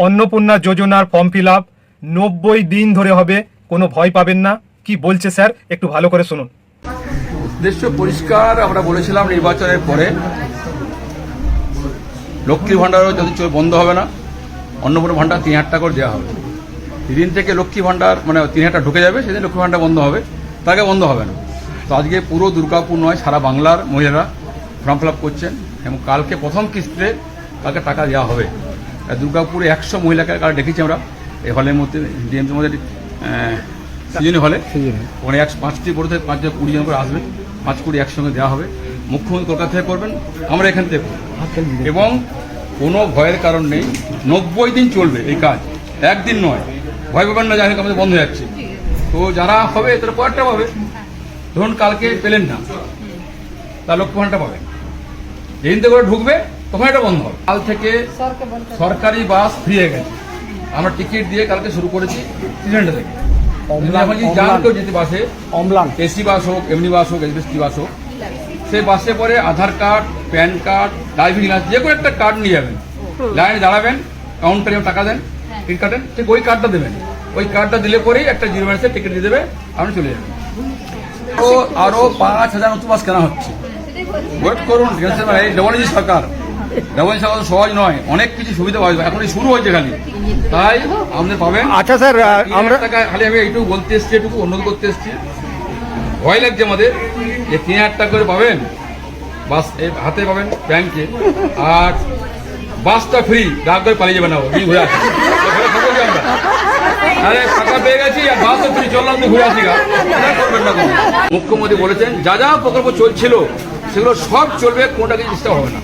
অন্নপূর্ণা যোজনার form fill up 90 দিন ধরে হবে, কোনো ভয় পাবেন না। কি বলছে স্যার একটু ভালো করে শুনুন। উদ্দেশ্য পরিষ্কার, আমরা বলেছিলাম নির্বাচনের পরে লক্ষ্মী ভাণ্ডারও যদি বন্ধ হবে না, অন্নপূর্ণা ভাণ্ডার 3000 টাকা করে দেওয়া হবে। যেদিন থেকে লক্ষ্মী ভাণ্ডার মানে 3000 টাকা ঢুকে যাবে সেদিন লক্ষ্মী ভাণ্ডার বন্ধ হবে, তাকে বন্ধ হবে না। তো আজকে পুরো দুর্গাপুর নয়, সারা বাংলার মহিলারা ফর্ম ফিল আপ করছেন এবং কালকে প্রথম কিস্তিতে তাকে টাকা দেওয়া হবে। দুর্গাপুরে 100 মহিলাকে কাল ডেকেছি আমরা এই হলের মধ্যে, ডিএমসির মধ্যে সিজনি হলে। ওখানে 5টি বোর্ড থেকে 5-20 জন করে আসবে, 5-20 একসঙ্গে দেওয়া হবে। মুখ্যমন্ত্রী কলকাতা থেকে করবেন, আমরা এখান থেকে করব এবং কোনো ভয়ের কারণ নেই। 90 দিন চলবে এই কাজ, একদিন নয়। ভয় পাবেন না, জানি আমাদের বন্ধ হয়ে যাচ্ছে। তো যারা হবে তারা পরেরটা পাবে। ধরুন কালকে পেলেন না, তার লক্ষ্য ভাণ্ডারটা পাবেন। যেদিন থেকে ঢুকবে তখন এটা বন্ধ হবে। কাল থেকে সরকারি বাস ফ্রি হয়ে গেছে, আমরা টিকিট দিয়ে কালকে শুরু করেছি 3 থেকে। এখন যদি যান কেউ যেতে বাসে, এসি বাস হোক, এমনি বাস হোক, এসবিএসটি বাস হোক, সেই বাসে পরে Aadhaar card, PAN card, driving licence, যে কোনো একটা কার্ড নিয়ে যাবেন। লাইনে দাঁড়াবেন, কাউন্টারে টাকা দেন, টিকিট কাটেন, ঠিক ওই কার্ডটা দেবেন। ওই কার্ডটা দিলে পরেই একটা 0 মিনিটে টিকিট দিয়ে দেবে, আপনি চলে যাবেন। তো আরো 5000 নতুন বাস কেনা হচ্ছে, ওয়েট করুন। এই ডবলজি সরকার, ডবলজি সরকার সহজ নয়, অনেক কিছু সুবিধা পাবে, এখনই শুরু হয়েছে খালি, তাই আমাদের পাবেন। আচ্ছা স্যার, আমরা খালি আমি এইটুকু বলতে এসছি, এটুকু অনুরোধ করতে এসছি। ভয় লাগছে আমাদের যে 3000 টাকা করে পাবেন, বাস হাতে পাবেন ব্যাংকে, আর বাসটা ফ্রি, ডাক করে পালিয়ে যাবেন না, ঘুরে আসি আমরা। আরে টাকা পেয়ে গেছি আর বাসও ফ্রি, চললাম তো ঘুরে আসি। করবেন না। মুখ্যমন্ত্রী বলেছেন যা যা প্রকল্প চলছিল সেগুলো সব চলবে, কোনটা কিছু ডিস্টার্ব হবে না।